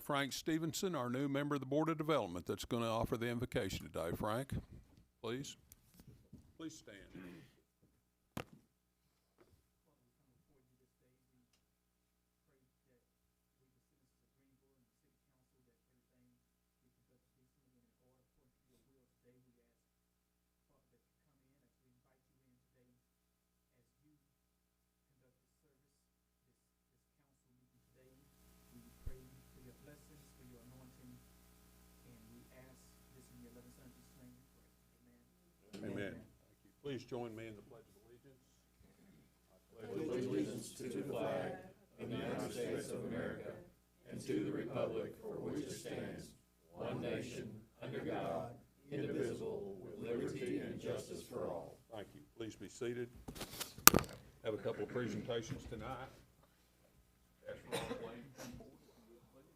Frank Stevenson, our new member of the Board of Development, that's going to offer the invocation today. Frank, please. Please stand. Amen. Please join me in the Pledge of Allegiance. I pledge allegiance to the flag of the United States of America and to the republic for which it stands, one nation, under God, indivisible, with liberty and justice for all. Thank you. Please be seated. Have a couple of presentations tonight. Ask Ron Blaine to come forward, if you would, please.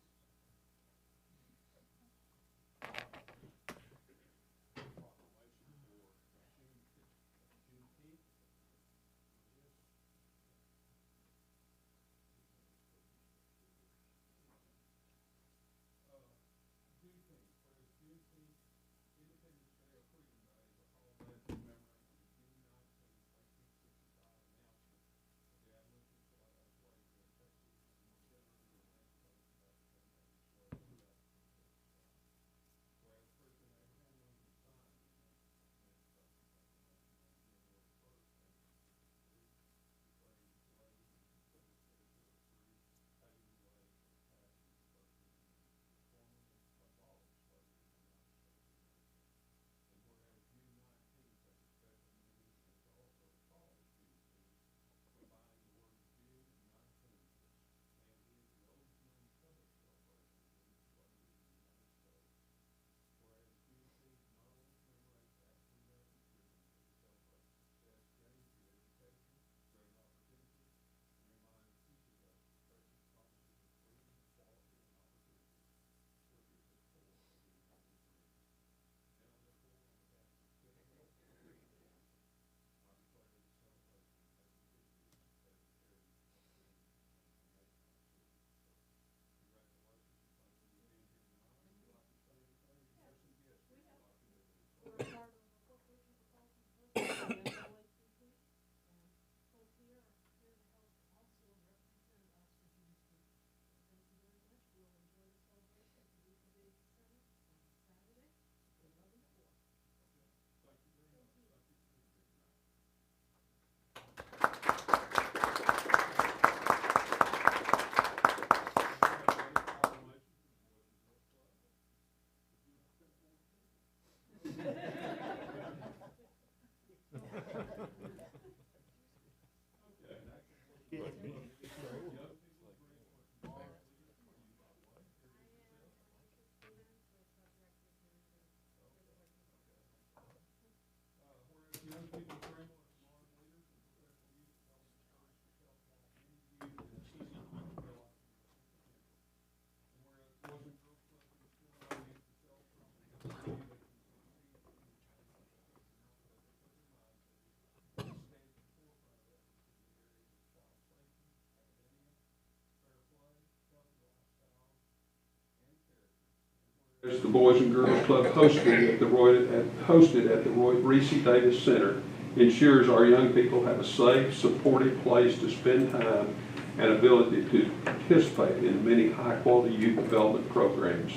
The Boys and Girls Club hosted at the Roy Reese Davis Center ensures our young people have a safe, supportive place to spend time and ability to participate in many high-quality youth development programs.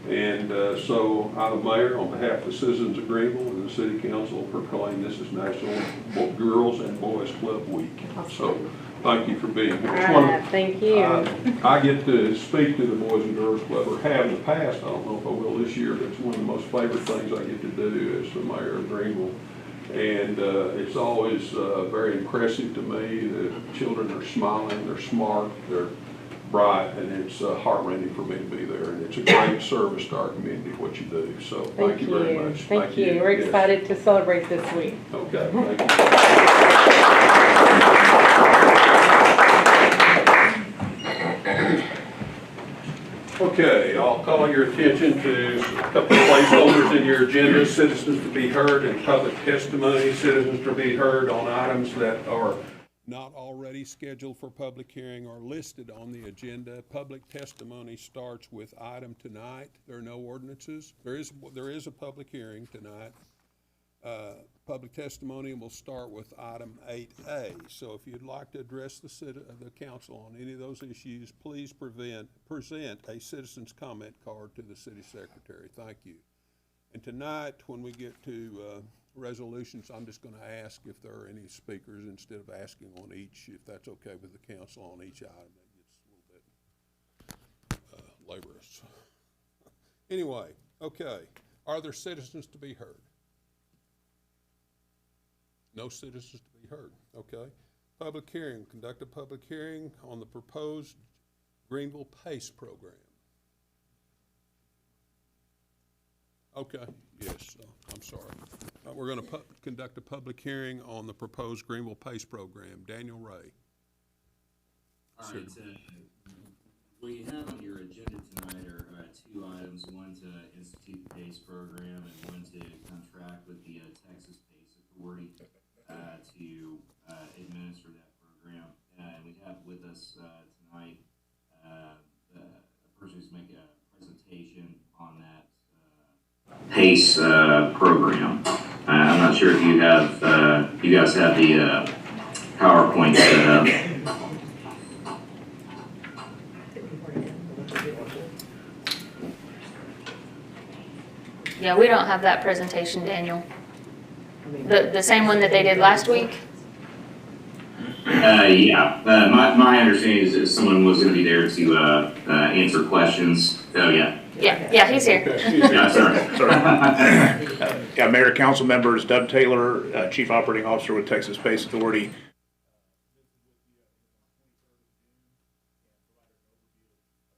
And so I, the mayor, on behalf of the citizens of Greenville and the City Council, proclaim this is National Girls and Boys Club Week. So thank you for being here. Thank you. I get to speak to the Boys and Girls Club, or have in the past. I don't know if I will this year, but it's one of the most favorite things I get to do as the mayor of Greenville. And it's always very impressive to me. The children are smiling, they're smart, they're bright, and it's heart-rending for me to be there. And it's a great service to our community, what you do. So thank you very much. Thank you. We're excited to celebrate this week. Okay, thank you. Okay, I'll call your attention to a couple of placeholders in your agenda. Citizens to be heard and public testimony. Citizens to be heard on items that are not already scheduled for public hearing are listed on the agenda. Public testimony starts with item tonight. There are no ordinances. There is a public hearing tonight. Public testimony will start with item 8A. So if you'd like to address the council on any of those issues, please present a citizen's comment card to the city secretary. Thank you. And tonight, when we get to resolutions, I'm just going to ask if there are any speakers instead of asking on each, if that's okay with the council on each item. That gets a little bit laborious. Anyway, okay. Are there citizens to be heard? No citizens to be heard, okay. Public hearing, conduct a public hearing on the proposed Greenville PACE program. Okay, yes, I'm sorry. We're going to conduct a public hearing on the proposed Greenville PACE program. Daniel Ray. All right, what you have on your agenda tonight are two items, one to institute the PACE program and one to contract with the Texas PACE Authority to administer that program. And we have with us tonight a person who's making a presentation on that PACE program. I'm not sure if you have, you guys have the PowerPoint set up. Yeah, we don't have that presentation, Daniel. The same one that they did last week? Yeah, my understanding is that someone was going to be there to answer questions. Oh, yeah. Yeah, he's here. Yeah, sorry. Yeah, Mayor, council members, Doug Taylor, Chief Operating Officer with Texas PACE Authority.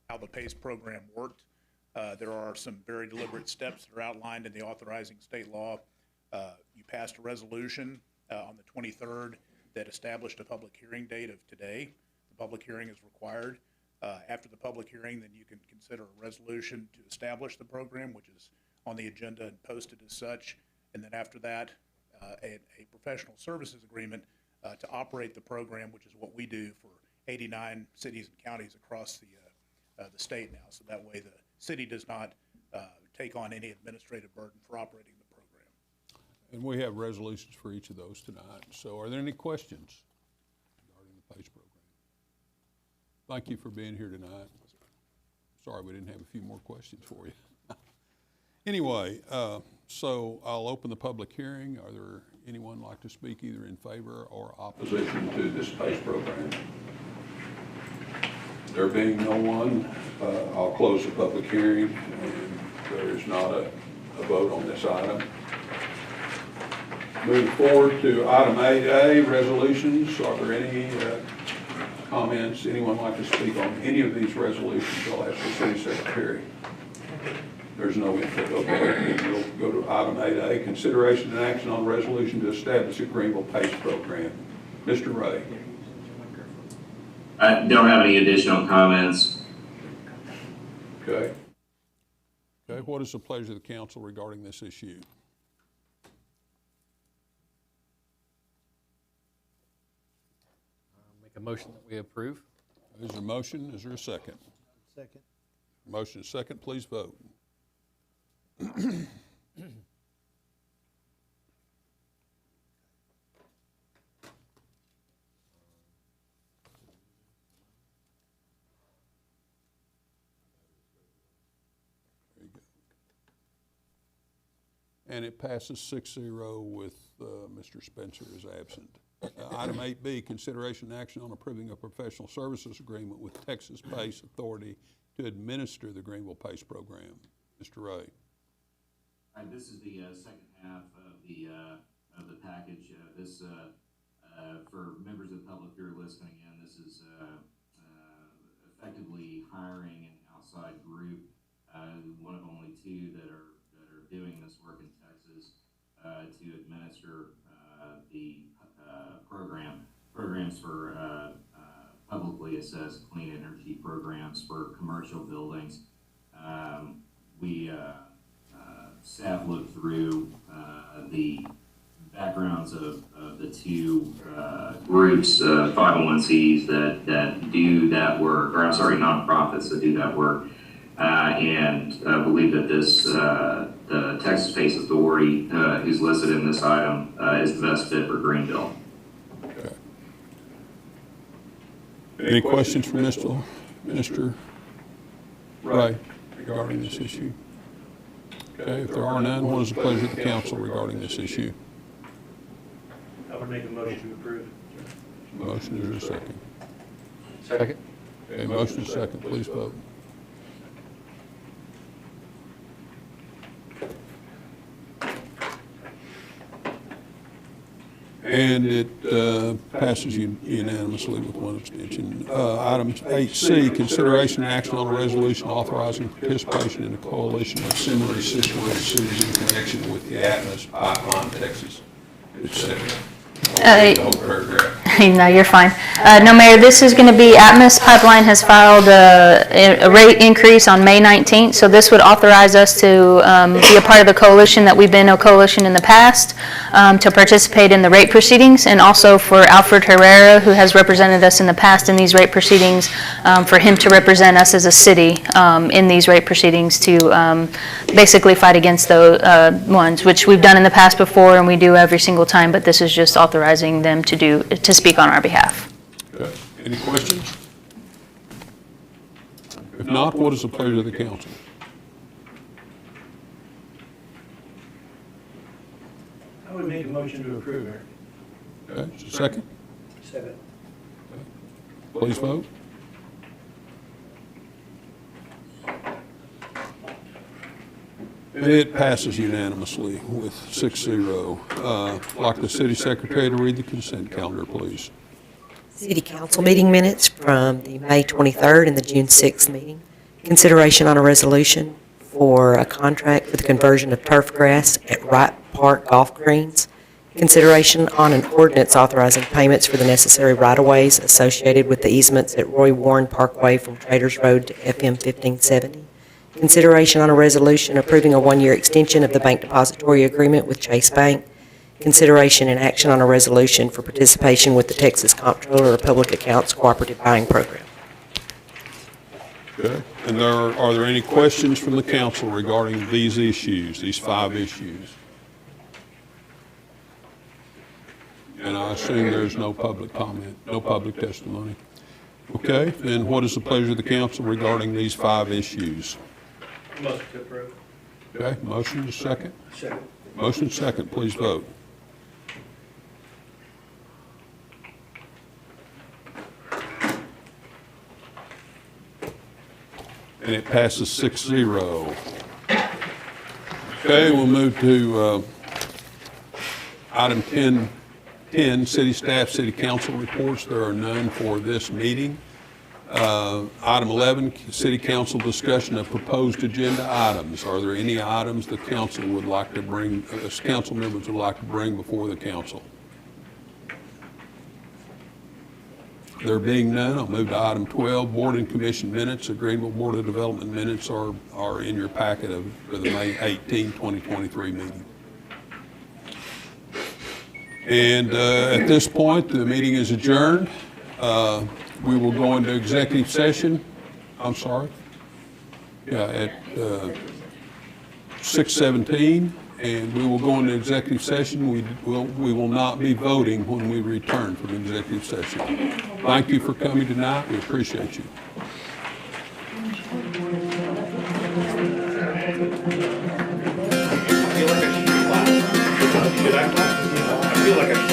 How the PACE program worked. There are some very deliberate steps that are outlined in the authorizing state law. You passed a resolution on the 23rd that established a public hearing date of today. The public hearing is required. After the public hearing, then you can consider a resolution to establish the program, which is on the agenda and posted as such. And then after that, a professional services agreement to operate the program, which is what we do for 89 cities and counties across the state now. So that way the city does not take on any administrative burden for operating the program. And we have resolutions for each of those tonight. So are there any questions regarding the PACE program? Thank you for being here tonight. Sorry we didn't have a few more questions for you. Anyway, so I'll open the public hearing. Are there anyone like to speak either in favor or opposition to this PACE program? There being no one, I'll close the public hearing, and there is not a vote on this item. Moving forward to item 8A, resolutions. Are there any comments? Anyone like to speak on any of these resolutions? I'll ask the city secretary. There's no input. Okay, we'll go to item 8A, consideration and action on resolution to establish a Greenville PACE program. Mr. Ray. I don't have any additional comments. Okay. Okay, what is the pleasure of the council regarding this issue? Make a motion that we approve. Is there a motion? Is there a second? Second. Motion is second. Please vote. And it passes 6-0 with Mr. Spencer is absent. Item 8B, consideration and action on approving a professional services agreement with Texas PACE Authority to administer the Greenville PACE program. Mr. Ray. This is the second half of the package. This for members of the public who are listening in, this is effectively hiring an outside group, one of only two that are doing this work in Texas to administer the programs for publicly assessed clean energy programs for commercial buildings. We staff looked through the backgrounds of the two groups, 501Cs that do that work, or I'm sorry, nonprofits that do that work, and believe that this the Texas Pace Authority, who's listed in this item, is the best fit for Greenville. Okay. Any questions for Mr. Ray regarding this issue? Okay, if there are none, what is the pleasure of the council regarding this issue? I would make a motion to approve. Motion, is there a second? Second. Okay, motion is second, please vote. And it passes unanimously with one abstention. Item 8C, consideration and action on a resolution authorizing participation in a coalition of similarly situated cities in connection with the Atmos pipeline, Texas, etc. The whole paragraph. No, you're fine. No, Mayor, this is going to be, Atmos Pipeline has filed a rate increase on May 19th, so this would authorize us to be a part of the coalition that we've been a coalition in the past, to participate in the rate proceedings, and also for Alfred Herrera, who has represented us in the past in these rate proceedings, for him to represent us as a city in these rate proceedings to basically fight against those ones, which we've done in the past before and we do every single time, but this is just authorizing them to speak on our behalf. Okay. Any questions? If not, what is the pleasure of the council? I would make a motion to approve, Mayor. Okay, is there a second? Second. Please vote. It passes unanimously with 6-0. Like the city secretary to read the consent calendar, please. City Council meeting minutes from the May 23rd and the June 6th meeting. Consideration on a resolution for a contract for the conversion of turf grass at Wright Park Golf Greens. Consideration on an ordinance authorizing payments for the necessary right-of-ways associated with the easements at Roy Warren Parkway from Traders Road to FM 1570. Consideration on a resolution approving a one-year extension of the bank depository agreement with Chase Bank. Consideration and action on a resolution for participation with the Texas Comptroller of Public Accounts Cooperative Buying Program. Okay. And are there any questions from the council regarding these issues, these 5 issues? And I assume there's no public comment, no public testimony. Okay, then what is the pleasure of the council regarding these 5 issues? Motion to approve. Okay, motion is second. Second. Motion second, please vote. And it passes 6-0. Okay, we'll move to item 10, city staff, city council reports. There are none for this meeting. Item 11, city council discussion of proposed agenda items. Are there any items the council would like to bring, council members would like to bring before the council? There being none, I'll move to item 12, board and commission minutes. The Greenville Board of Development minutes are in your packet for the May 18, 2023 meeting. And at this point, the meeting is adjourned. We will go into executive session. I'm sorry. Yeah, at 6:17, and we will go into executive session. We will not be voting when we return from executive session. Thank you for coming tonight. We appreciate you. I feel like I should